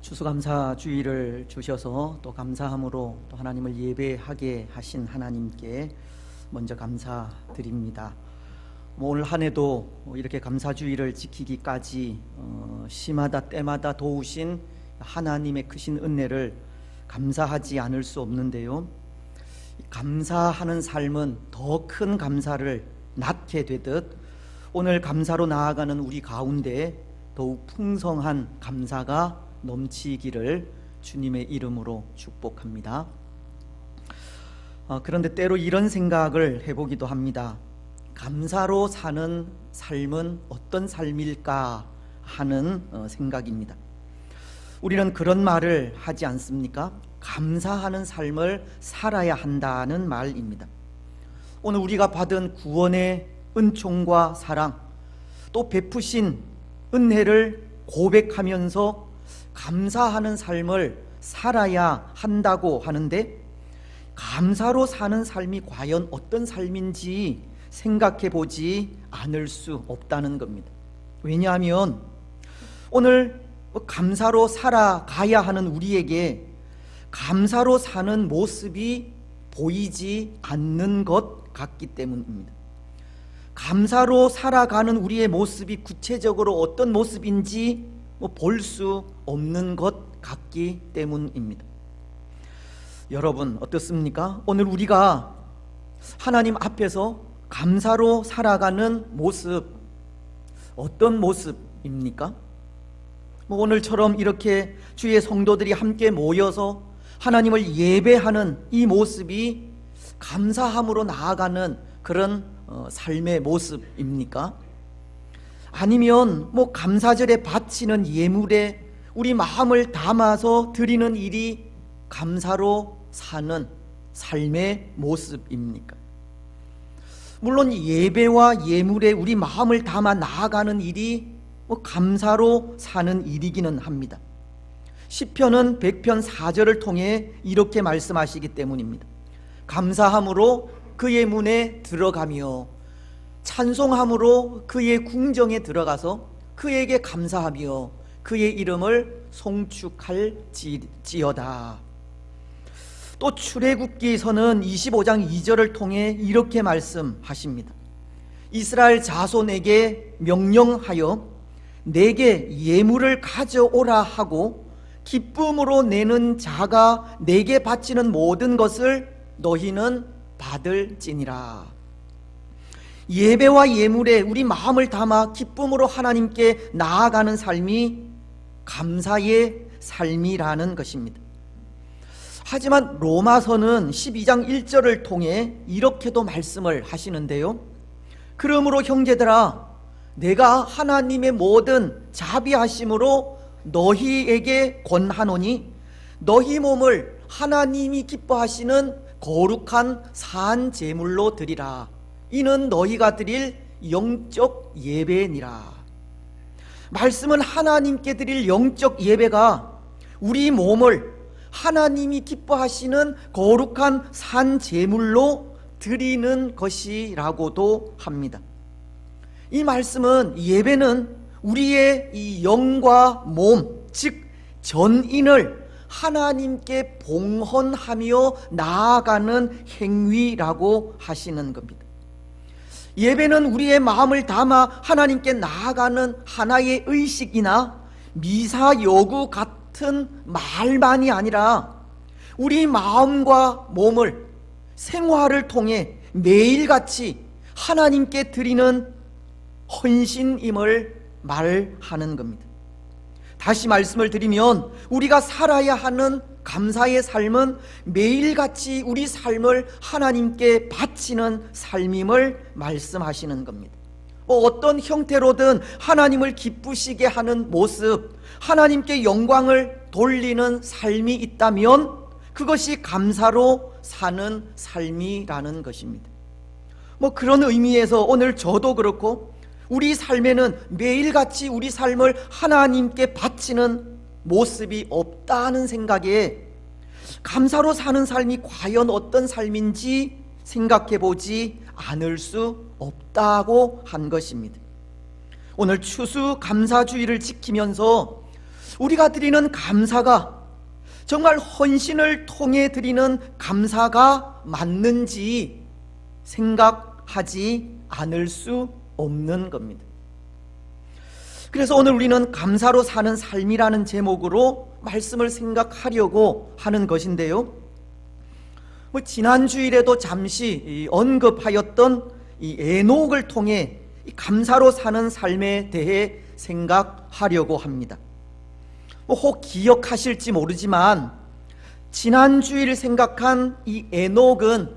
추수감사주의를 주셔서 또 감사함으로 또 하나님을 예배하게 하신 하나님께 먼저 감사드립니다. 오늘 한 해도 이렇게 감사주의를 지키기까지 시마다 때마다 도우신 하나님의 크신 은혜를 감사하지 않을 수 없는데요, 감사하는 삶은 더 큰 감사를 낳게 되듯 오늘 감사로 나아가는 우리 가운데 더욱 풍성한 감사가 넘치기를 주님의 이름으로 축복합니다. 그런데 때로 이런 생각을 해보기도 합니다. 감사로 사는 삶은 어떤 삶일까 하는 생각입니다. 우리는 그런 말을 하지 않습니까? 감사하는 삶을 살아야 한다는 말입니다. 오늘 우리가 받은 구원의 은총과 사랑, 또 베푸신 은혜를 고백하면서 감사하는 삶을 살아야 한다고 하는데, 감사로 사는 삶이 과연 어떤 삶인지 생각해 보지 않을 수 없다는 겁니다. 왜냐하면 오늘 감사로 살아가야 하는 우리에게 감사로 사는 모습이 보이지 않는 것 같기 때문입니다. 감사로 살아가는 우리의 모습이 구체적으로 어떤 모습인지 볼 수 없는 것 같기 때문입니다. 여러분 어떻습니까? 오늘 우리가 하나님 앞에서 감사로 살아가는 모습, 어떤 모습입니까? 오늘처럼 이렇게 주의 성도들이 함께 모여서 하나님을 예배하는 이 모습이 감사함으로 나아가는 그런 삶의 모습입니까? 아니면 감사절에 바치는 예물에 우리 마음을 담아서 드리는 일이 감사로 사는 삶의 모습입니까? 물론 예배와 예물에 우리 마음을 담아 나아가는 일이 감사로 사는 일이기는 합니다. 시편은 100편 4절을 통해 이렇게 말씀하시기 때문입니다. 감사함으로 그의 문에 들어가며 찬송함으로 그의 궁정에 들어가서 그에게 감사하며 그의 이름을 송축할지어다. 또 출애굽기서는 25장 2절을 통해 이렇게 말씀하십니다. 이스라엘 자손에게 명령하여 내게 예물을 가져오라 하고 기쁨으로 내는 자가 내게 바치는 모든 것을 너희는 받을지니라. 예배와 예물에 우리 마음을 담아 기쁨으로 하나님께 나아가는 삶이 감사의 삶이라는 것입니다. 하지만 로마서는 12장 1절을 통해 이렇게도 말씀을 하시는데요, 그러므로 형제들아 내가 하나님의 모든 자비하심으로 너희에게 권하노니 너희 몸을 하나님이 기뻐하시는 거룩한 산 제물로 드리라. 이는 너희가 드릴 영적 예배니라. 말씀은 하나님께 드릴 영적 예배가 우리 몸을 하나님이 기뻐하시는 거룩한 산 제물로 드리는 것이라고도 합니다. 이 말씀은 예배는 우리의 이 영과 몸, 즉 전인을 하나님께 봉헌하며 나아가는 행위라고 하시는 겁니다. 예배는 우리의 마음을 담아 하나님께 나아가는 하나의 의식이나 미사 여구 같은 말만이 아니라 우리 마음과 몸을 생활을 통해 매일같이 하나님께 드리는 헌신임을 말하는 겁니다. 다시 말씀을 드리면 우리가 살아야 하는 감사의 삶은 매일같이 우리 삶을 하나님께 바치는 삶임을 말씀하시는 겁니다. 어떤 형태로든 하나님을 기쁘시게 하는 모습, 하나님께 영광을 돌리는 삶이 있다면 그것이 감사로 사는 삶이라는 것입니다. 그런 의미에서 오늘 저도 그렇고 우리 삶에는 매일같이 우리 삶을 하나님께 바치는 모습이 없다는 생각에 감사로 사는 삶이 과연 어떤 삶인지 생각해 보지 않을 수 없다고 한 것입니다. 오늘 추수감사주의를 지키면서 우리가 드리는 감사가 정말 헌신을 통해 드리는 감사가 맞는지 생각하지 않을 수 없는 겁니다. 그래서 오늘 우리는 감사로 사는 삶이라는 제목으로 말씀을 생각하려고 하는 것인데요, 지난 주일에도 잠시 언급하였던 이 에녹을 통해 이 감사로 사는 삶에 대해 생각하려고 합니다. 혹 기억하실지 모르지만 지난 주일 생각한 이 에녹은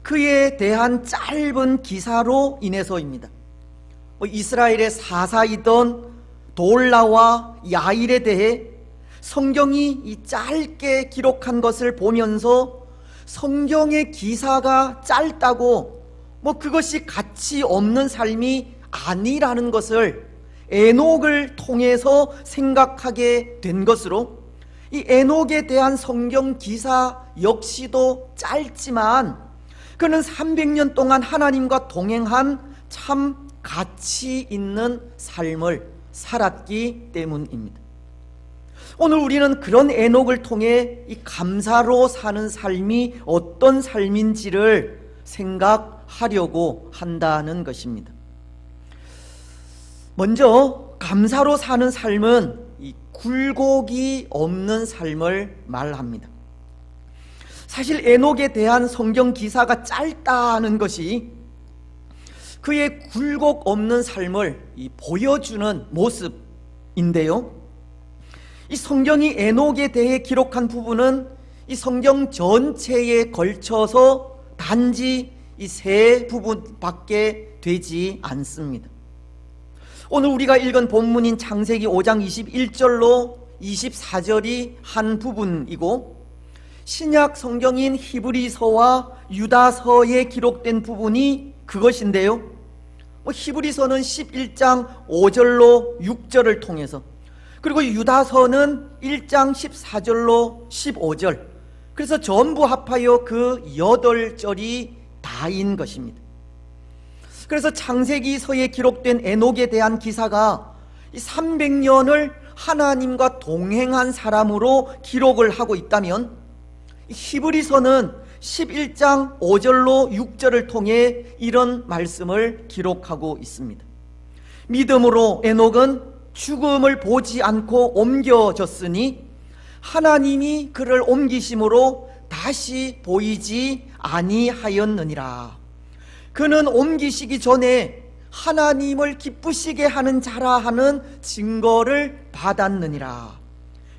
그에 대한 짧은 기사로 인해서입니다. 이스라엘의 사사이던 돌라와 야일에 대해 성경이 이 짧게 기록한 것을 보면서 성경의 기사가 짧다고 그것이 가치 없는 삶이 아니라는 것을 에녹을 통해서 생각하게 된 것으로, 이 에녹에 대한 성경 기사 역시도 짧지만 그는 300년 동안 하나님과 동행한 참 가치 있는 삶을 살았기 때문입니다. 오늘 우리는 그런 에녹을 통해 이 감사로 사는 삶이 어떤 삶인지를 생각하려고 한다는 것입니다. 먼저 감사로 사는 삶은 이 굴곡이 없는 삶을 말합니다. 사실 에녹에 대한 성경 기사가 짧다는 것이 그의 굴곡 없는 삶을 보여주는 모습인데요, 이 성경이 에녹에 대해 기록한 부분은 이 성경 전체에 걸쳐서 단지 이 세 부분밖에 되지 않습니다. 오늘 우리가 읽은 본문인 창세기 5장 21절로 24절이 한 부분이고, 신약 성경인 히브리서와 유다서에 기록된 부분이 그것인데요, 히브리서는 11장 5절로 6절을 통해서, 그리고 유다서는 1장 14절로 15절, 그래서 전부 합하여 그 8절이 다인 것입니다. 그래서 창세기서에 기록된 에녹에 대한 기사가 300년을 하나님과 동행한 사람으로 기록을 하고 있다면, 히브리서는 11장 5절로 6절을 통해 이런 말씀을 기록하고 있습니다. 믿음으로 에녹은 죽음을 보지 않고 옮겨졌으니 하나님이 그를 옮기심으로 다시 보이지 아니하였느니라. 그는 옮기시기 전에 하나님을 기쁘시게 하는 자라 하는 증거를 받았느니라.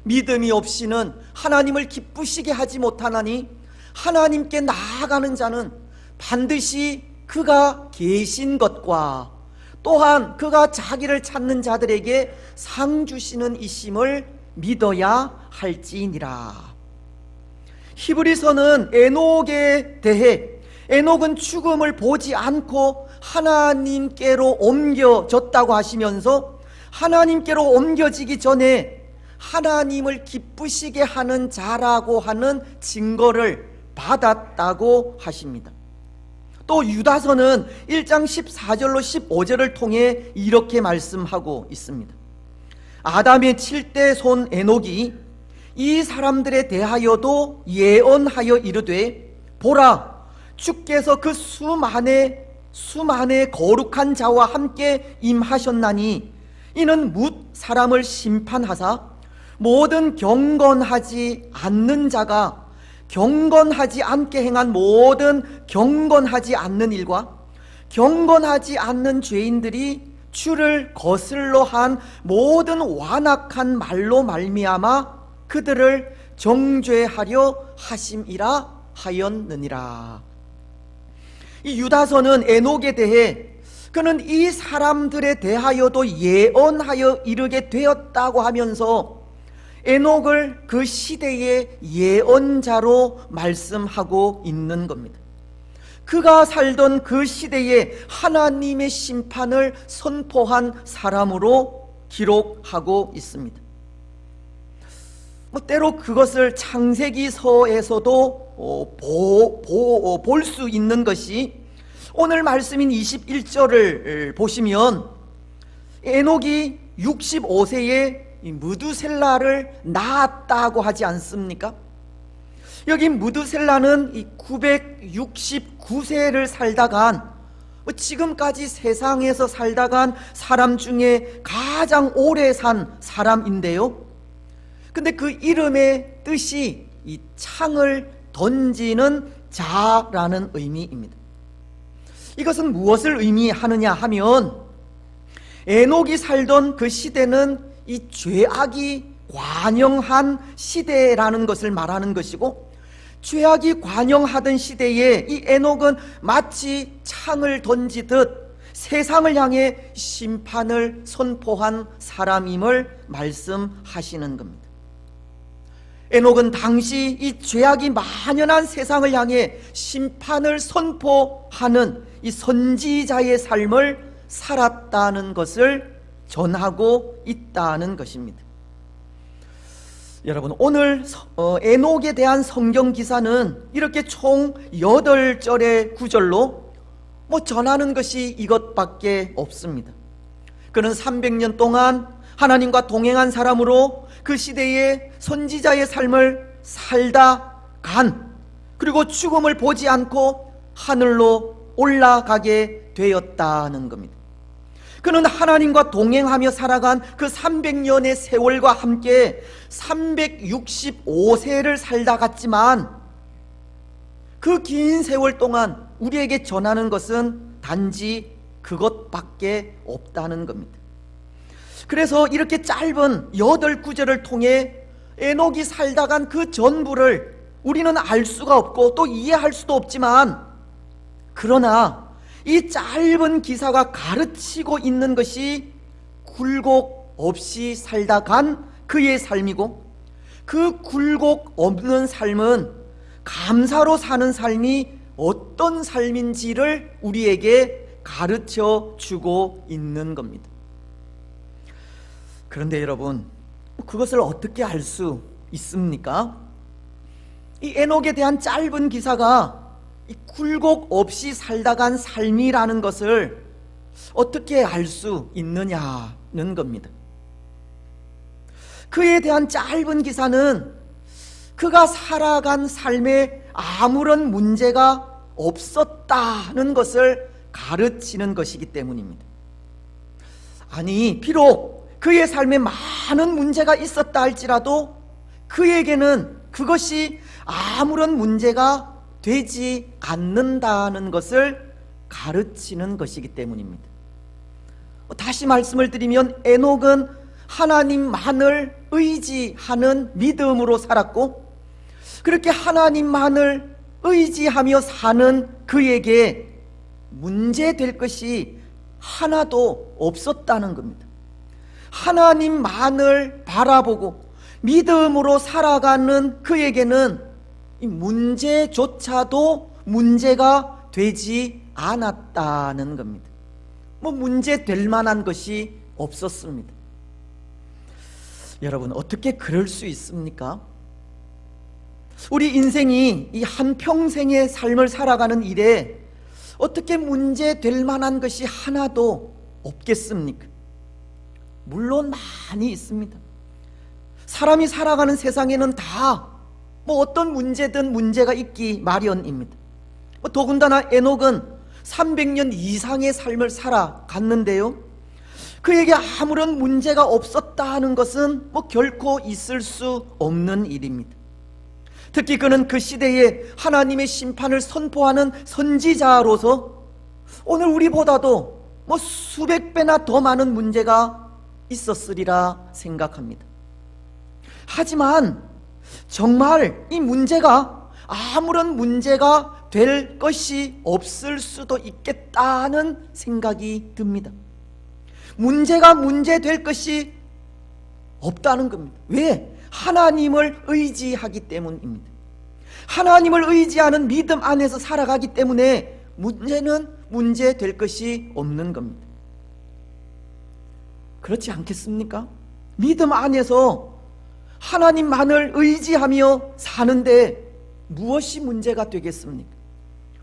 믿음이 없이는 하나님을 기쁘시게 하지 못하나니 하나님께 나아가는 자는 반드시 그가 계신 것과 또한 그가 자기를 찾는 자들에게 상 주시는 이심을 믿어야 할지니라. 히브리서는 에녹에 대해, 에녹은 죽음을 보지 않고 하나님께로 옮겨졌다고 하시면서 하나님께로 옮겨지기 전에 하나님을 기쁘시게 하는 자라고 하는 증거를 받았다고 하십니다. 또 유다서는 1장 14절로 15절을 통해 이렇게 말씀하고 있습니다. 아담의 7대 손 에녹이 이 사람들에 대하여도 예언하여 이르되, 보라, 주께서 그 수만의 거룩한 자와 함께 임하셨나니 이는 뭇 사람을 심판하사 모든 경건하지 않는 자가 경건하지 않게 행한 모든 경건하지 않는 일과 경건하지 않는 죄인들이 주를 거슬러 한 모든 완악한 말로 말미암아 그들을 정죄하려 하심이라 하였느니라. 이 유다서는 에녹에 대해 그는 이 사람들에 대하여도 예언하여 이르게 되었다고 하면서 에녹을 그 시대의 예언자로 말씀하고 있는 겁니다. 그가 살던 그 시대에 하나님의 심판을 선포한 사람으로 기록하고 있습니다. 때로 그것을 창세기서에서도 볼 수 있는 것이 오늘 말씀인 21절을 보시면 에녹이 65세에 이 무두셀라를 낳았다고 하지 않습니까? 여기 무두셀라는 이 969세를 살다간 지금까지 세상에서 살다간 사람 중에 가장 오래 산 사람인데요. 근데 그 이름의 뜻이 이 창을 던지는 자라는 의미입니다. 이것은 무엇을 의미하느냐 하면 에녹이 살던 그 시대는 이 죄악이 관영한 시대라는 것을 말하는 것이고, 죄악이 관영하던 시대에 이 에녹은 마치 창을 던지듯 세상을 향해 심판을 선포한 사람임을 말씀하시는 겁니다. 에녹은 당시 이 죄악이 만연한 세상을 향해 심판을 선포하는 이 선지자의 삶을 살았다는 것을 전하고 있다는 것입니다. 여러분, 오늘 에녹에 대한 성경 기사는 이렇게 총 8절의 구절로 전하는 것이 이것밖에 없습니다. 그는 300년 동안 하나님과 동행한 사람으로 그 시대의 선지자의 삶을 살다 간, 그리고 죽음을 보지 않고 하늘로 올라가게 되었다는 겁니다. 그는 하나님과 동행하며 살아간 그 300년의 세월과 함께 365세를 살다 갔지만, 그 긴 세월 동안 우리에게 전하는 것은 단지 그것밖에 없다는 겁니다. 그래서 이렇게 짧은 8구절을 통해 에녹이 살다 간 그 전부를 우리는 알 수가 없고 또 이해할 수도 없지만, 그러나 이 짧은 기사가 가르치고 있는 것이 굴곡 없이 살다 간 그의 삶이고, 그 굴곡 없는 삶은 감사로 사는 삶이 어떤 삶인지를 우리에게 가르쳐 주고 있는 겁니다. 그런데 여러분, 그것을 어떻게 알 수 있습니까? 이 에녹에 대한 짧은 기사가 이 굴곡 없이 살다 간 삶이라는 것을 어떻게 알 수 있느냐는 겁니다. 그에 대한 짧은 기사는 그가 살아간 삶에 아무런 문제가 없었다는 것을 가르치는 것이기 때문입니다. 아니, 비록 그의 삶에 많은 문제가 있었다 할지라도 그에게는 그것이 아무런 문제가 되지 않는다는 것을 가르치는 것이기 때문입니다. 다시 말씀을 드리면 에녹은 하나님만을 의지하는 믿음으로 살았고, 그렇게 하나님만을 의지하며 사는 그에게 문제될 것이 하나도 없었다는 겁니다. 하나님만을 바라보고 믿음으로 살아가는 그에게는 이 문제조차도 문제가 되지 않았다는 겁니다. 문제 될 만한 것이 없었습니다. 여러분, 어떻게 그럴 수 있습니까? 우리 인생이 이 한평생의 삶을 살아가는 일에 어떻게 문제 될 만한 것이 하나도 없겠습니까? 물론 많이 있습니다. 사람이 살아가는 세상에는 다 어떤 문제든 문제가 있기 마련입니다. 더군다나 에녹은 300년 이상의 삶을 살아갔는데요, 그에게 아무런 문제가 없었다는 것은 결코 있을 수 없는 일입니다. 특히 그는 그 시대에 하나님의 심판을 선포하는 선지자로서 오늘 우리보다도 수백 배나 더 많은 문제가 있었으리라 생각합니다. 하지만 정말 이 문제가 아무런 문제가 될 것이 없을 수도 있겠다는 생각이 듭니다. 문제가 문제될 것이 없다는 겁니다. 왜? 하나님을 의지하기 때문입니다. 하나님을 의지하는 믿음 안에서 살아가기 때문에 문제는 문제될 것이 없는 겁니다. 그렇지 않겠습니까? 믿음 안에서 하나님만을 의지하며 사는데 무엇이 문제가 되겠습니까?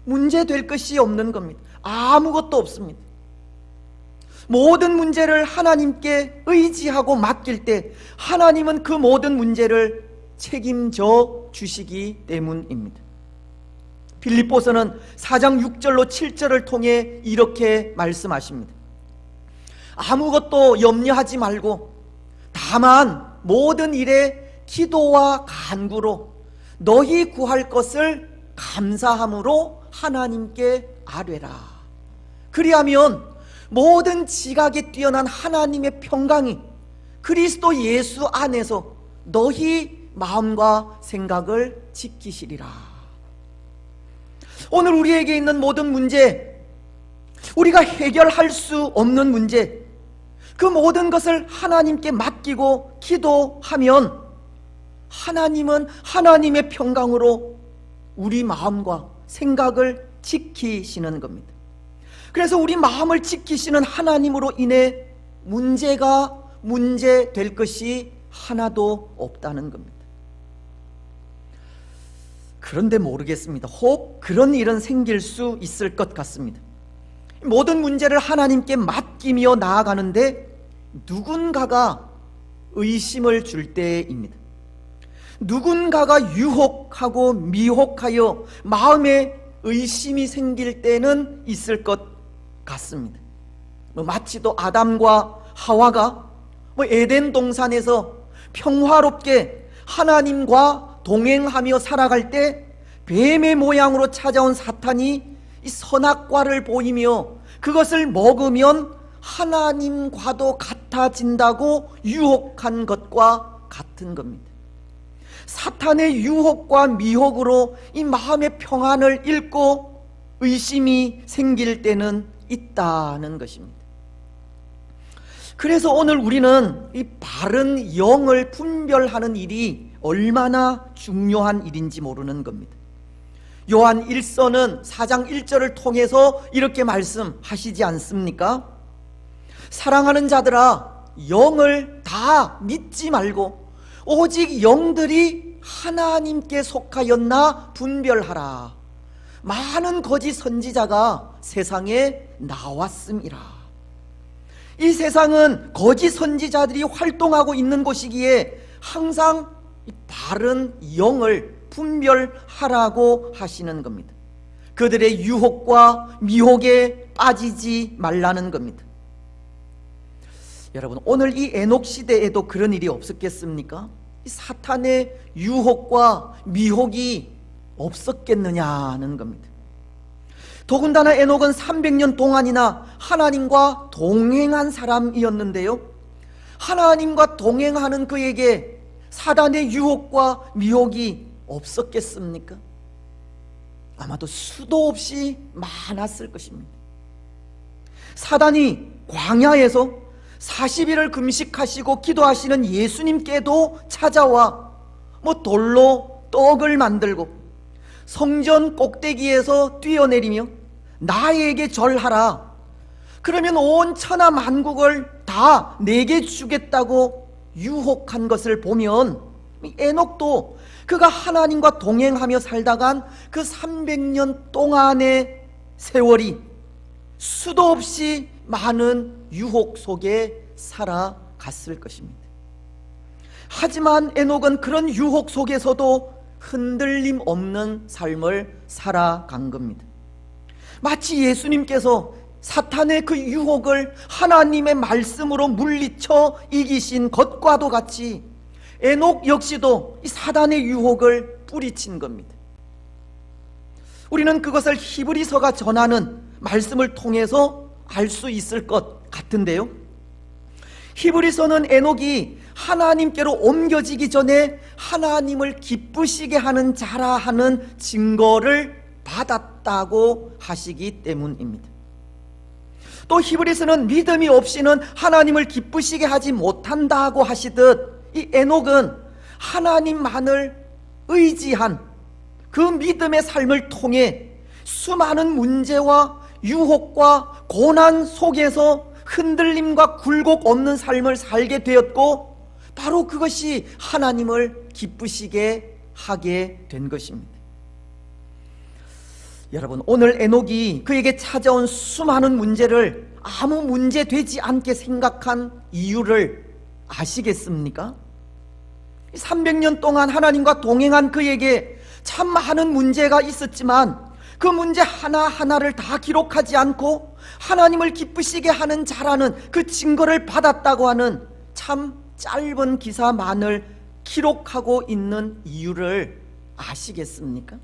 문제될 것이 없는 겁니다. 아무것도 없습니다. 모든 문제를 하나님께 의지하고 맡길 때 하나님은 그 모든 문제를 책임져 주시기 때문입니다. 빌립보서는 4장 6절로 7절을 통해 이렇게 말씀하십니다. 아무것도 염려하지 말고 다만 모든 일에 기도와 간구로 너희 구할 것을 감사함으로 하나님께 아뢰라. 그리하면 모든 지각에 뛰어난 하나님의 평강이 그리스도 예수 안에서 너희 마음과 생각을 지키시리라. 오늘 우리에게 있는 모든 문제, 우리가 해결할 수 없는 문제, 그 모든 것을 하나님께 맡기고 기도하면 하나님은 하나님의 평강으로 우리 마음과 생각을 지키시는 겁니다. 그래서 우리 마음을 지키시는 하나님으로 인해 문제가 문제될 것이 하나도 없다는 겁니다. 그런데 모르겠습니다. 혹 그런 일은 생길 수 있을 것 같습니다. 모든 문제를 하나님께 맡기며 나아가는데 누군가가 의심을 줄 때입니다. 누군가가 유혹하고 미혹하여 마음에 의심이 생길 때는 있을 것 같습니다. 마치도 아담과 하와가 에덴 동산에서 평화롭게 하나님과 동행하며 살아갈 때 뱀의 모양으로 찾아온 사탄이 이 선악과를 보이며 그것을 먹으면 하나님과도 같아진다고 유혹한 것과 같은 겁니다. 사탄의 유혹과 미혹으로 이 마음의 평안을 잃고 의심이 생길 때는 있다는 것입니다. 그래서 오늘 우리는 이 바른 영을 분별하는 일이 얼마나 중요한 일인지 모르는 겁니다. 요한 1서는 4장 1절을 통해서 이렇게 말씀하시지 않습니까? 사랑하는 자들아, 영을 다 믿지 말고 오직 영들이 하나님께 속하였나 분별하라. 많은 거짓 선지자가 세상에 나왔음이라. 이 세상은 거짓 선지자들이 활동하고 있는 곳이기에 항상 바른 영을 분별하라고 하시는 겁니다. 그들의 유혹과 미혹에 빠지지 말라는 겁니다. 여러분, 오늘 이 에녹 시대에도 그런 일이 없었겠습니까? 이 사탄의 유혹과 미혹이 없었겠느냐는 겁니다. 더군다나 에녹은 300년 동안이나 하나님과 동행한 사람이었는데요, 하나님과 동행하는 그에게 사단의 유혹과 미혹이 없었겠습니까? 아마도 수도 없이 많았을 것입니다. 사단이 광야에서 40일을 금식하시고 기도하시는 예수님께도 찾아와 돌로 떡을 만들고 성전 꼭대기에서 뛰어내리며 나에게 절하라. 그러면 온 천하 만국을 다 내게 주겠다고 유혹한 것을 보면 에녹도 그가 하나님과 동행하며 살다간 그 300년 동안의 세월이 수도 없이 많은 유혹 속에 살아갔을 것입니다. 하지만 에녹은 그런 유혹 속에서도 흔들림 없는 삶을 살아간 겁니다. 마치 예수님께서 사탄의 그 유혹을 하나님의 말씀으로 물리쳐 이기신 것과도 같이 에녹 역시도 이 사단의 유혹을 뿌리친 겁니다. 우리는 그것을 히브리서가 전하는 말씀을 통해서 알 수 있을 것 같은데요, 히브리서는 에녹이 하나님께로 옮겨지기 전에 하나님을 기쁘시게 하는 자라 하는 증거를 받았다고 하시기 때문입니다. 또 히브리서는 믿음이 없이는 하나님을 기쁘시게 하지 못한다고 하시듯 이 에녹은 하나님만을 의지한 그 믿음의 삶을 통해 수많은 문제와 유혹과 고난 속에서 흔들림과 굴곡 없는 삶을 살게 되었고, 바로 그것이 하나님을 기쁘시게 하게 된 것입니다. 여러분, 오늘 에녹이 그에게 찾아온 수많은 문제를 아무 문제 되지 않게 생각한 이유를 아시겠습니까? 300년 동안 하나님과 동행한 그에게 참 많은 문제가 있었지만 그 문제 하나하나를 다 기록하지 않고 하나님을 기쁘시게 하는 자라는 그 증거를 받았다고 하는 참 짧은 기사만을 기록하고 있는 이유를 아시겠습니까?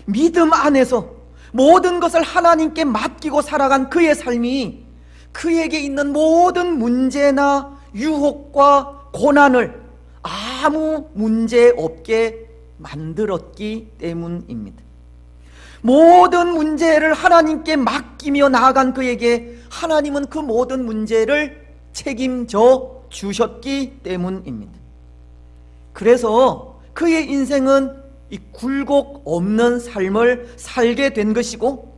믿음 안에서 모든 것을 하나님께 맡기고 살아간 그의 삶이 그에게 있는 모든 문제나 유혹과 고난을 아무 문제 없게 만들었기 때문입니다. 모든 문제를 하나님께 맡기며 나아간 그에게 하나님은 그 모든 문제를 책임져 주셨기 때문입니다. 그래서 그의 인생은 이 굴곡 없는 삶을 살게 된 것이고,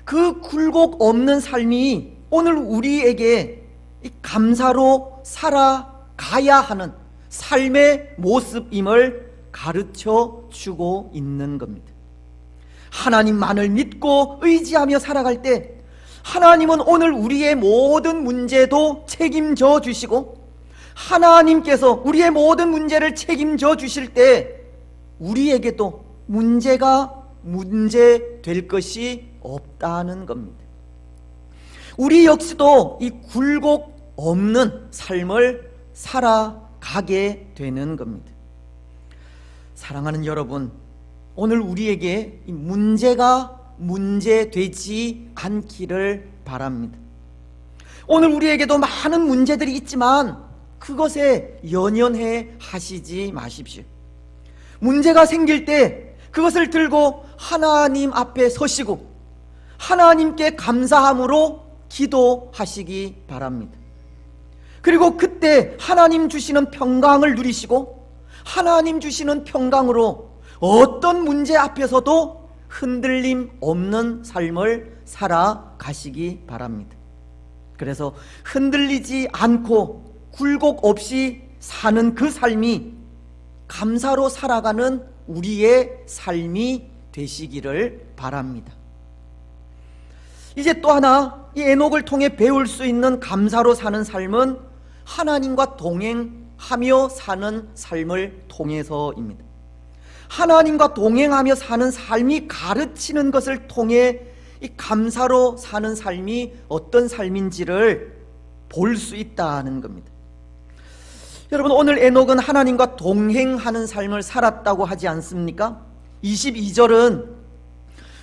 그 굴곡 없는 삶이 오늘 우리에게 이 감사로 살아가야 하는 삶의 모습임을 가르쳐 주고 있는 겁니다. 하나님만을 믿고 의지하며 살아갈 때 하나님은 오늘 우리의 모든 문제도 책임져 주시고, 하나님께서 우리의 모든 문제를 책임져 주실 때 우리에게도 문제가 문제될 것이 없다는 겁니다. 우리 역시도 이 굴곡 없는 삶을 살아가게 되는 겁니다. 사랑하는 여러분, 오늘 우리에게 이 문제가 문제되지 않기를 바랍니다. 오늘 우리에게도 많은 문제들이 있지만 그것에 연연해 하시지 마십시오. 문제가 생길 때 그것을 들고 하나님 앞에 서시고 하나님께 감사함으로 기도하시기 바랍니다. 그리고 그때 하나님 주시는 평강을 누리시고 하나님 주시는 평강으로 어떤 문제 앞에서도 흔들림 없는 삶을 살아가시기 바랍니다. 그래서 흔들리지 않고 굴곡 없이 사는 그 삶이 감사로 살아가는 우리의 삶이 되시기를 바랍니다. 이제 또 하나, 이 에녹을 통해 배울 수 있는 감사로 사는 삶은 하나님과 동행하며 사는 삶을 통해서입니다. 하나님과 동행하며 사는 삶이 가르치는 것을 통해 이 감사로 사는 삶이 어떤 삶인지를 볼 수 있다는 겁니다. 여러분, 오늘 에녹은 하나님과 동행하는 삶을 살았다고 하지 않습니까? 22절은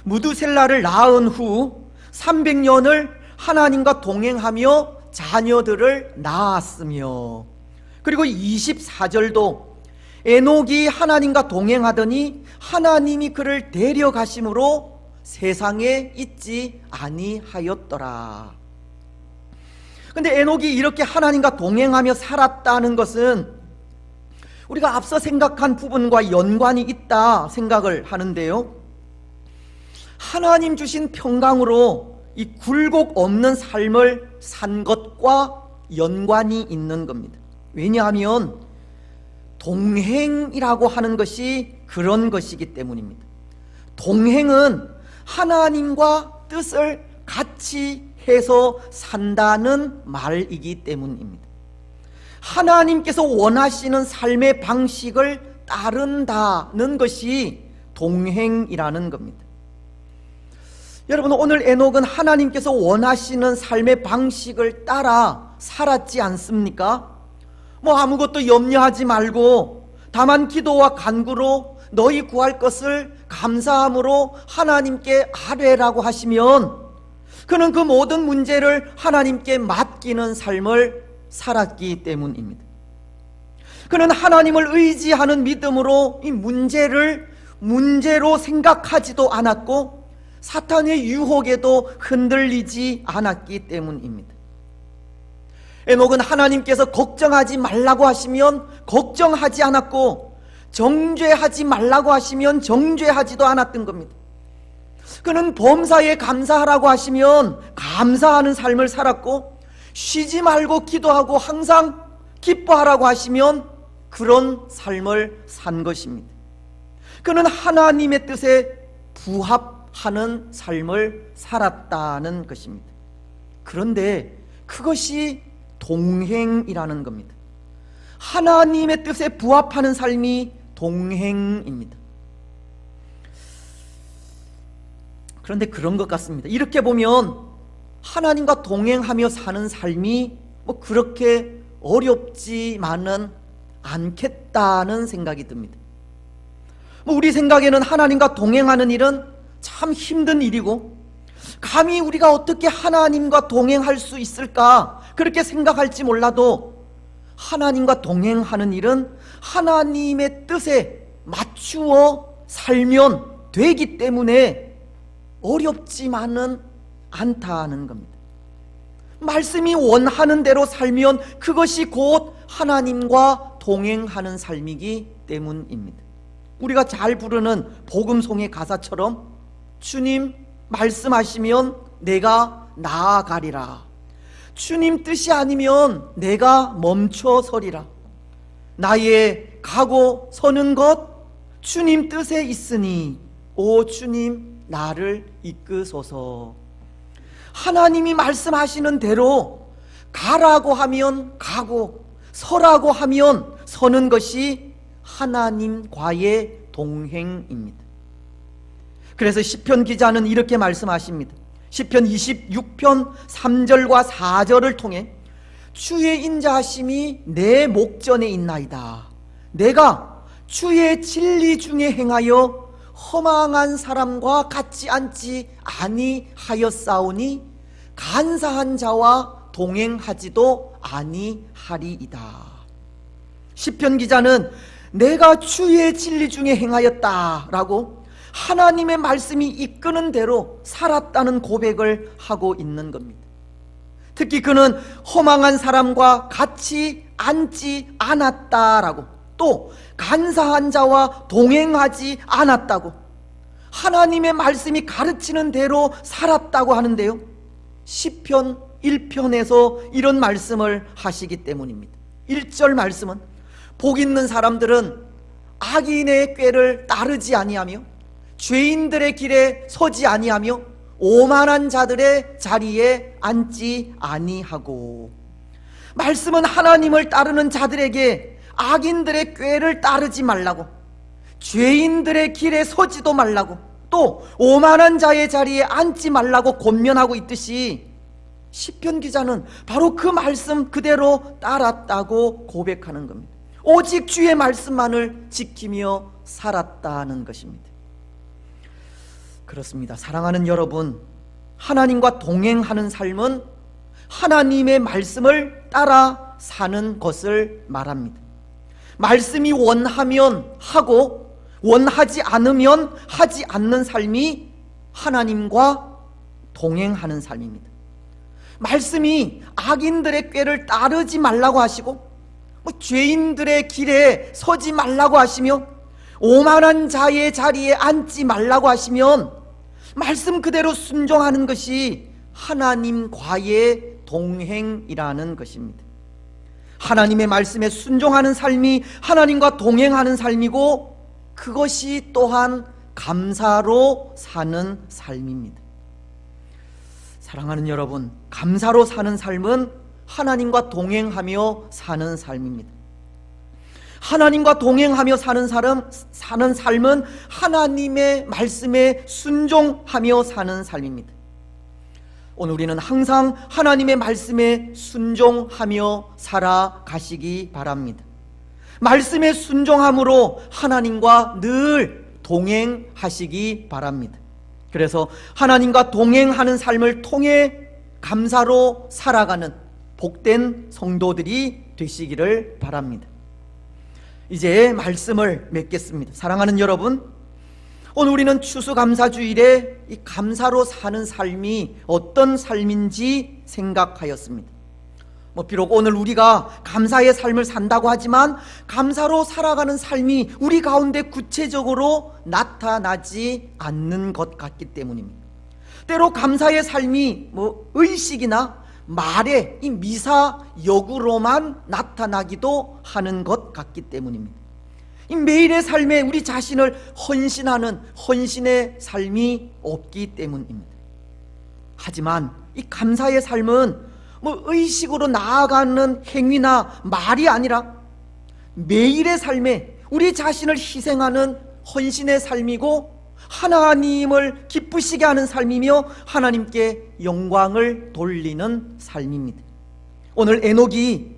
무두셀라를 낳은 후 300년을 하나님과 동행하며 자녀들을 낳았으며, 그리고 24절도 에녹이 하나님과 동행하더니 하나님이 그를 데려가심으로 세상에 있지 아니하였더라. 근데 에녹이 이렇게 하나님과 동행하며 살았다는 것은 우리가 앞서 생각한 부분과 연관이 있다 생각을 하는데요, 하나님 주신 평강으로 이 굴곡 없는 삶을 산 것과 연관이 있는 겁니다. 왜냐하면 동행이라고 하는 것이 그런 것이기 때문입니다. 동행은 하나님과 뜻을 같이 해서 산다는 말이기 때문입니다. 하나님께서 원하시는 삶의 방식을 따른다는 것이 동행이라는 겁니다. 여러분, 오늘 에녹은 하나님께서 원하시는 삶의 방식을 따라 살았지 않습니까? 아무것도 염려하지 말고 다만 기도와 간구로 너희 구할 것을 감사함으로 하나님께 아뢰라고 하시면 그는 그 모든 문제를 하나님께 맡기는 삶을 살았기 때문입니다. 그는 하나님을 의지하는 믿음으로 이 문제를 문제로 생각하지도 않았고 사탄의 유혹에도 흔들리지 않았기 때문입니다. 에녹은 하나님께서 걱정하지 말라고 하시면 걱정하지 않았고 정죄하지 말라고 하시면 정죄하지도 않았던 겁니다. 그는 범사에 감사하라고 하시면 감사하는 삶을 살았고, 쉬지 말고 기도하고 항상 기뻐하라고 하시면 그런 삶을 산 것입니다. 그는 하나님의 뜻에 부합하는 삶을 살았다는 것입니다. 그런데 그것이 동행이라는 겁니다. 하나님의 뜻에 부합하는 삶이 동행입니다. 그런데 그런 것 같습니다. 이렇게 보면 하나님과 동행하며 사는 삶이 그렇게 어렵지만은 않겠다는 생각이 듭니다. 우리 생각에는 하나님과 동행하는 일은 참 힘든 일이고, 감히 우리가 어떻게 하나님과 동행할 수 있을까 그렇게 생각할지 몰라도, 하나님과 동행하는 일은 하나님의 뜻에 맞추어 살면 되기 때문에 어렵지만은 않다는 겁니다. 말씀이 원하는 대로 살면 그것이 곧 하나님과 동행하는 삶이기 때문입니다. 우리가 잘 부르는 복음송의 가사처럼 주님 말씀하시면 내가 나아가리라. 주님 뜻이 아니면 내가 멈춰서리라. 나의 가고 서는 것 주님 뜻에 있으니 오 주님 나를 이끄소서. 하나님이 말씀하시는 대로 가라고 하면 가고 서라고 하면 서는 것이 하나님과의 동행입니다. 그래서 시편 기자는 이렇게 말씀하십니다. 시편 26편 3절과 4절을 통해 주의 인자하심이 내 목전에 있나이다. 내가 주의 진리 중에 행하여 허망한 사람과 같지 않지 아니하였사오니 간사한 자와 동행하지도 아니하리이다. 시편 기자는 내가 주의 진리 중에 행하였다라고 하나님의 말씀이 이끄는 대로 살았다는 고백을 하고 있는 겁니다. 특히 그는 허망한 사람과 같이 앉지 않았다라고, 또 간사한 자와 동행하지 않았다고, 하나님의 말씀이 가르치는 대로 살았다고 하는데요, 시편 1편에서 이런 말씀을 하시기 때문입니다. 1절 말씀은 복 있는 사람들은 악인의 꾀를 따르지 아니하며 죄인들의 길에 서지 아니하며 오만한 자들의 자리에 앉지 아니하고, 말씀은 하나님을 따르는 자들에게 악인들의 꾀를 따르지 말라고, 죄인들의 길에 서지도 말라고, 또 오만한 자의 자리에 앉지 말라고 권면하고 있듯이, 시편 기자는 바로 그 말씀 그대로 따랐다고 고백하는 겁니다. 오직 주의 말씀만을 지키며 살았다는 것입니다. 그렇습니다. 사랑하는 여러분, 하나님과 동행하는 삶은 하나님의 말씀을 따라 사는 것을 말합니다. 말씀이 원하면 하고 원하지 않으면 하지 않는 삶이 하나님과 동행하는 삶입니다. 말씀이 악인들의 꾀를 따르지 말라고 하시고 죄인들의 길에 서지 말라고 하시며 오만한 자의 자리에 앉지 말라고 하시면 말씀 그대로 순종하는 것이 하나님과의 동행이라는 것입니다. 하나님의 말씀에 순종하는 삶이 하나님과 동행하는 삶이고, 그것이 또한 감사로 사는 삶입니다. 사랑하는 여러분, 감사로 사는 삶은 하나님과 동행하며 사는 삶입니다. 하나님과 동행하며 사는 삶은 하나님의 말씀에 순종하며 사는 삶입니다. 오늘 우리는 항상 하나님의 말씀에 순종하며 살아가시기 바랍니다. 말씀에 순종함으로 하나님과 늘 동행하시기 바랍니다. 그래서 하나님과 동행하는 삶을 통해 감사로 살아가는 복된 성도들이 되시기를 바랍니다. 이제 말씀을 맺겠습니다. 사랑하는 여러분, 오늘 우리는 추수감사주일에 이 감사로 사는 삶이 어떤 삶인지 생각하였습니다. 비록 오늘 우리가 감사의 삶을 산다고 하지만 감사로 살아가는 삶이 우리 가운데 구체적으로 나타나지 않는 것 같기 때문입니다. 때로 감사의 삶이 의식이나 말의 이 미사여구로만 나타나기도 하는 것 같기 때문입니다. 이 매일의 삶에 우리 자신을 헌신하는 헌신의 삶이 없기 때문입니다. 하지만 이 감사의 삶은 의식으로 나아가는 행위나 말이 아니라 매일의 삶에 우리 자신을 희생하는 헌신의 삶이고, 하나님을 기쁘시게 하는 삶이며 하나님께 영광을 돌리는 삶입니다. 오늘 에녹이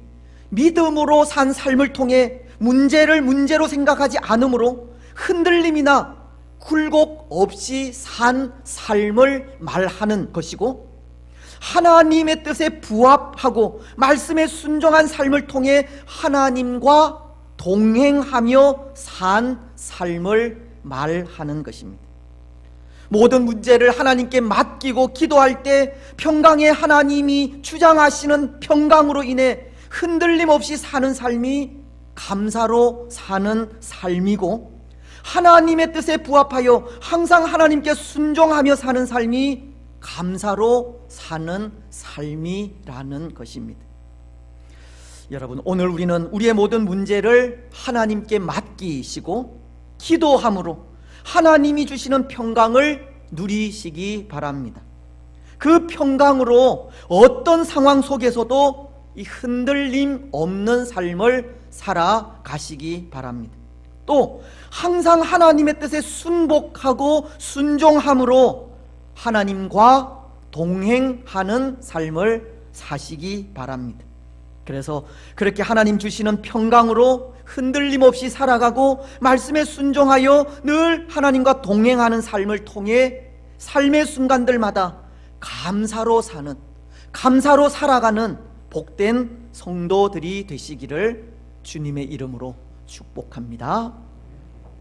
믿음으로 산 삶을 통해 문제를 문제로 생각하지 않으므로 흔들림이나 굴곡 없이 산 삶을 말하는 것이고, 하나님의 뜻에 부합하고 말씀에 순종한 삶을 통해 하나님과 동행하며 산 삶을 말하는 것입니다. 모든 문제를 하나님께 맡기고 기도할 때 평강의 하나님이 주장하시는 평강으로 인해 흔들림 없이 사는 삶이 감사로 사는 삶이고, 하나님의 뜻에 부합하여 항상 하나님께 순종하며 사는 삶이 감사로 사는 삶이라는 것입니다. 여러분, 오늘 우리는 우리의 모든 문제를 하나님께 맡기시고 기도함으로 하나님이 주시는 평강을 누리시기 바랍니다. 그 평강으로 어떤 상황 속에서도 이 흔들림 없는 삶을 살아가시기 바랍니다. 또 항상 하나님의 뜻에 순복하고 순종함으로 하나님과 동행하는 삶을 사시기 바랍니다. 그래서 그렇게 하나님 주시는 평강으로 흔들림 없이 살아가고 말씀에 순종하여 늘 하나님과 동행하는 삶을 통해 삶의 순간들마다 감사로 사는, 감사로 살아가는 복된 성도들이 되시기를 주님의 이름으로 축복합니다.